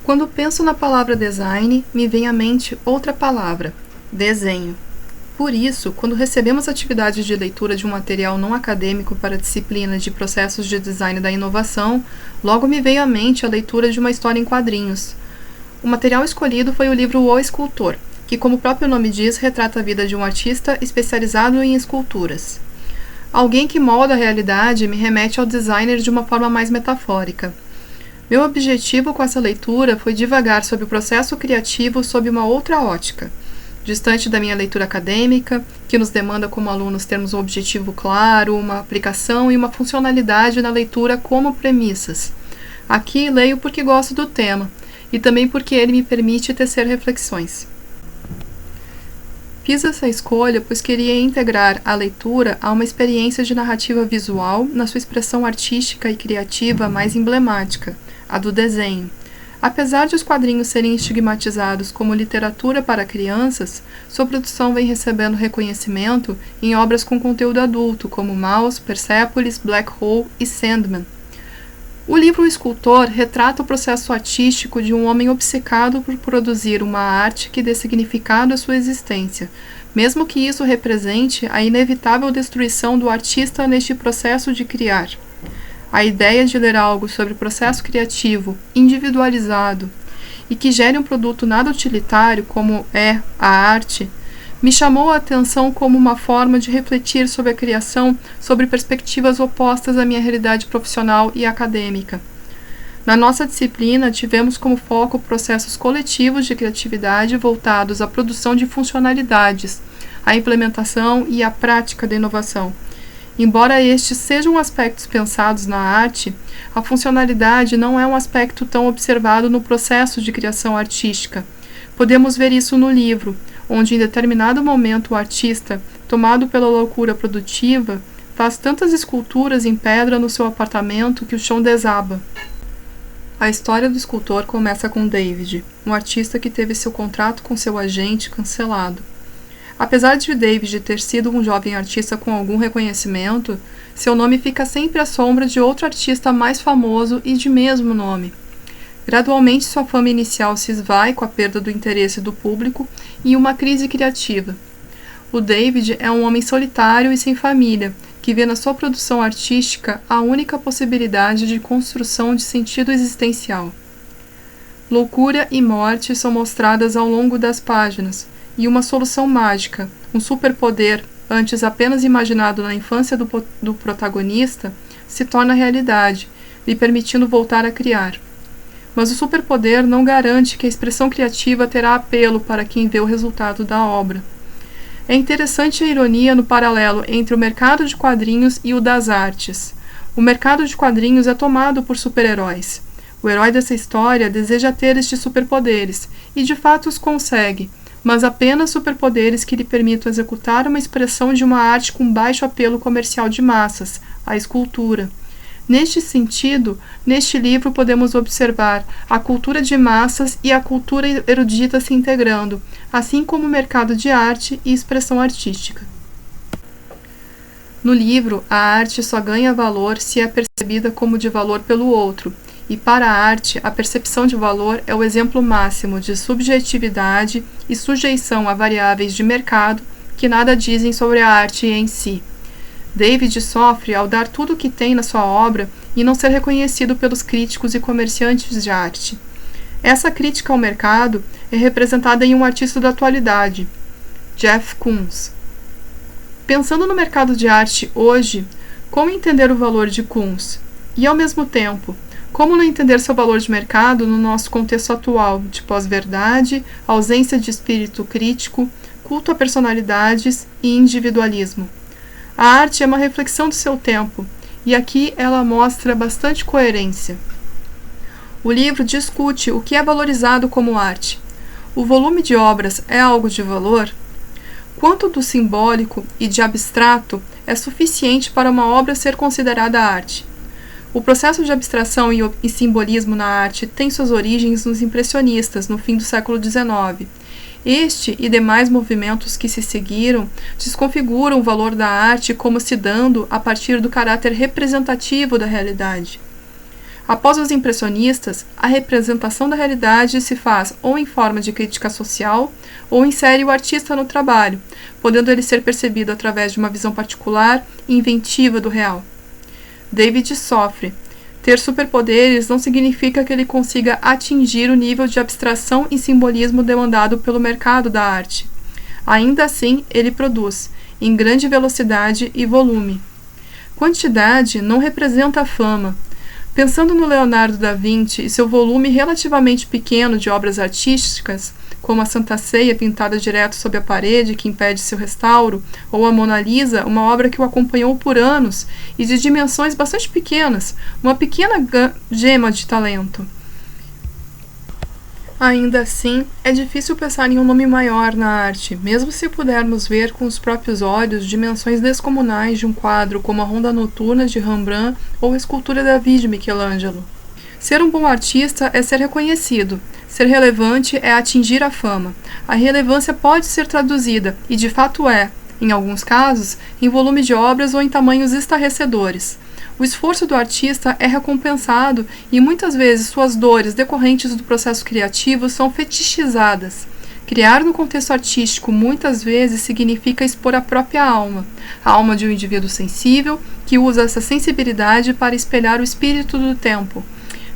Quando penso na palavra design, me vem à mente outra palavra: desenho. Por isso, quando recebemos atividades de leitura de um material não acadêmico para a disciplina de processos de design da inovação, logo me veio à mente a leitura de uma história em quadrinhos. O material escolhido foi o livro O Escultor, que, como o próprio nome diz, retrata a vida de um artista especializado em esculturas. Alguém que molda a realidade me remete ao designer de uma forma mais metafórica. Meu objetivo com essa leitura foi divagar sobre o processo criativo sob uma outra ótica, distante da minha leitura acadêmica, que nos demanda como alunos termos um objetivo claro, uma aplicação e uma funcionalidade na leitura como premissas. Aqui leio porque gosto do tema, e também porque ele me permite tecer reflexões. Fiz essa escolha pois queria integrar a leitura a uma experiência de narrativa visual na sua expressão artística e criativa mais emblemática, a do desenho. Apesar de os quadrinhos serem estigmatizados como literatura para crianças, sua produção vem recebendo reconhecimento em obras com conteúdo adulto, como Maus, Persepolis, Black Hole e Sandman. O livro O Escultor retrata o processo artístico de um homem obcecado por produzir uma arte que dê significado à sua existência, mesmo que isso represente a inevitável destruição do artista neste processo de criar. A ideia de ler algo sobre o processo criativo, individualizado, e que gere um produto nada utilitário, como é a arte, me chamou a atenção como uma forma de refletir sobre a criação sobre perspectivas opostas à minha realidade profissional e acadêmica. Na nossa disciplina, tivemos como foco processos coletivos de criatividade voltados à produção de funcionalidades, à implementação e à prática da inovação. Embora estes sejam aspectos pensados na arte, a funcionalidade não é um aspecto tão observado no processo de criação artística. Podemos ver isso no livro, onde em determinado momento o artista, tomado pela loucura produtiva, faz tantas esculturas em pedra no seu apartamento que o chão desaba. A história do escultor começa com David, um artista que teve seu contrato com seu agente cancelado. Apesar de David ter sido um jovem artista com algum reconhecimento, seu nome fica sempre à sombra de outro artista mais famoso e de mesmo nome. Gradualmente, sua fama inicial se esvai com a perda do interesse do público e uma crise criativa. O David é um homem solitário e sem família, que vê na sua produção artística a única possibilidade de construção de sentido existencial. Loucura e morte são mostradas ao longo das páginas, e uma solução mágica, um superpoder, antes apenas imaginado na infância do protagonista, se torna realidade, lhe permitindo voltar a criar. Mas o superpoder não garante que a expressão criativa terá apelo para quem vê o resultado da obra. É interessante a ironia no paralelo entre o mercado de quadrinhos e o das artes. O mercado de quadrinhos é tomado por super-heróis. O herói dessa história deseja ter estes superpoderes, e de fato os consegue, mas apenas superpoderes que lhe permitam executar uma expressão de uma arte com baixo apelo comercial de massas, a escultura. Neste sentido, neste livro podemos observar a cultura de massas e a cultura erudita se integrando, assim como o mercado de arte e expressão artística. No livro, a arte só ganha valor se é percebida como de valor pelo outro, e para a arte, a percepção de valor é o exemplo máximo de subjetividade e sujeição a variáveis de mercado que nada dizem sobre a arte em si. David sofre ao dar tudo o que tem na sua obra e não ser reconhecido pelos críticos e comerciantes de arte. Essa crítica ao mercado é representada em um artista da atualidade, Jeff Koons. Pensando no mercado de arte hoje, como entender o valor de Koons? E, ao mesmo tempo, como não entender seu valor de mercado no nosso contexto atual de pós-verdade, ausência de espírito crítico, culto a personalidades e individualismo? A arte é uma reflexão do seu tempo, e aqui ela mostra bastante coerência. O livro discute o que é valorizado como arte. O volume de obras é algo de valor? Quanto do simbólico e de abstrato é suficiente para uma obra ser considerada arte? O processo de abstração e simbolismo na arte tem suas origens nos impressionistas, no fim do século XIX. Este e demais movimentos que se seguiram desconfiguram o valor da arte como se dando a partir do caráter representativo da realidade. Após os impressionistas, a representação da realidade se faz ou em forma de crítica social, ou insere o artista no trabalho, podendo ele ser percebido através de uma visão particular e inventiva do real. David sofre. Ter superpoderes não significa que ele consiga atingir o nível de abstração e simbolismo demandado pelo mercado da arte. Ainda assim, ele produz, em grande velocidade e volume. Quantidade não representa a fama. Pensando no Leonardo da Vinci e seu volume relativamente pequeno de obras artísticas, como a Santa Ceia pintada direto sob a parede que impede seu restauro, ou a Mona Lisa, uma obra que o acompanhou por anos e de dimensões bastante pequenas, uma pequena gema de talento. Ainda assim, é difícil pensar em um nome maior na arte, mesmo se pudermos ver com os próprios olhos dimensões descomunais de um quadro como a Ronda Noturna de Rembrandt ou a escultura Davi de Michelangelo. Ser um bom artista é ser reconhecido. Ser relevante é atingir a fama. A relevância pode ser traduzida, e de fato é, em alguns casos, em volume de obras ou em tamanhos estarrecedores. O esforço do artista é recompensado e muitas vezes suas dores decorrentes do processo criativo são fetichizadas. Criar no contexto artístico muitas vezes significa expor a própria alma, a alma de um indivíduo sensível que usa essa sensibilidade para espelhar o espírito do tempo.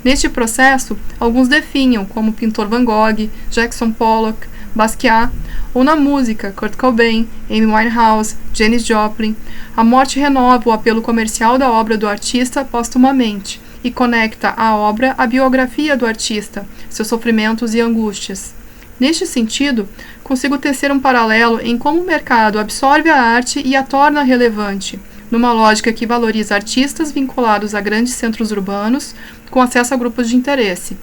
Neste processo, alguns definham, como o pintor Van Gogh, Jackson Pollock, Basquiat, ou na música, Kurt Cobain, Amy Winehouse, Janis Joplin. A morte renova o apelo comercial da obra do artista póstumamente e conecta a obra à biografia do artista, seus sofrimentos e angústias. Neste sentido, consigo tecer um paralelo em como o mercado absorve a arte e a torna relevante, numa lógica que valoriza artistas vinculados a grandes centros urbanos, com acesso a grupos de interesse.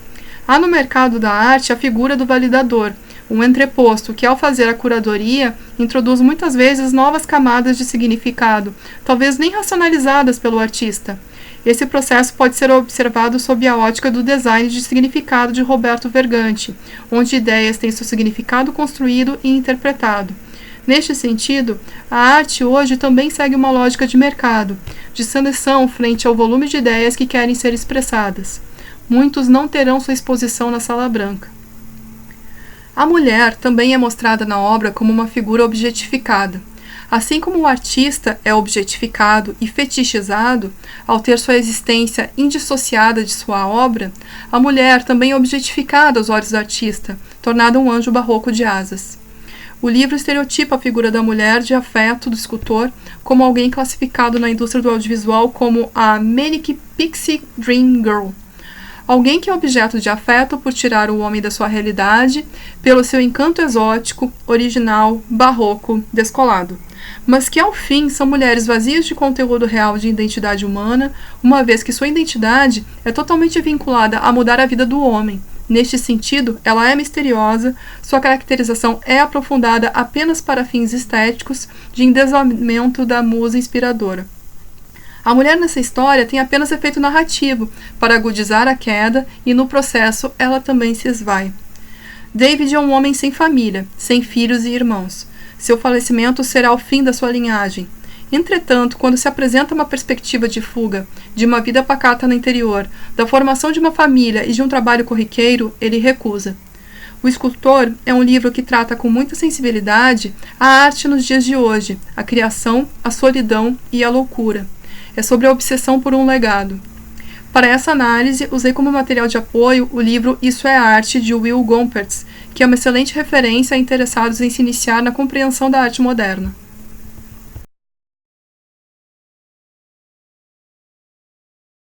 Há no mercado da arte a figura do validador, um entreposto que, ao fazer a curadoria, introduz muitas vezes novas camadas de significado, talvez nem racionalizadas pelo artista. Esse processo pode ser observado sob a ótica do design de significado de Roberto Verganti, onde ideias têm seu significado construído e interpretado. Neste sentido, a arte hoje também segue uma lógica de mercado, de seleção frente ao volume de ideias que querem ser expressadas. Muitos não terão sua exposição na Sala Branca. A mulher também é mostrada na obra como uma figura objetificada. Assim como o artista é objetificado e fetichizado, ao ter sua existência indissociada de sua obra, a mulher também é objetificada aos olhos do artista, tornada um anjo barroco de asas. O livro estereotipa a figura da mulher de afeto do escultor como alguém classificado na indústria do audiovisual como a Manic Pixie Dream Girl. Alguém que é objeto de afeto por tirar o homem da sua realidade, pelo seu encanto exótico, original, barroco, descolado. Mas que, ao fim, são mulheres vazias de conteúdo real de identidade humana, uma vez que sua identidade é totalmente vinculada a mudar a vida do homem. Neste sentido, ela é misteriosa, sua caracterização é aprofundada apenas para fins estéticos, de endeusamento da musa inspiradora. A mulher nessa história tem apenas efeito narrativo, para agudizar a queda, e no processo ela também se esvai. David é um homem sem família, sem filhos e irmãos. Seu falecimento será o fim da sua linhagem. Entretanto, quando se apresenta uma perspectiva de fuga, de uma vida pacata no interior, da formação de uma família e de um trabalho corriqueiro, ele recusa. O Escultor é um livro que trata com muita sensibilidade a arte nos dias de hoje, a criação, a solidão e a loucura. É sobre a obsessão por um legado. Para essa análise, usei como material de apoio o livro Isso é Arte, de Will Gompertz, que é uma excelente referência a interessados em se iniciar na compreensão da arte moderna.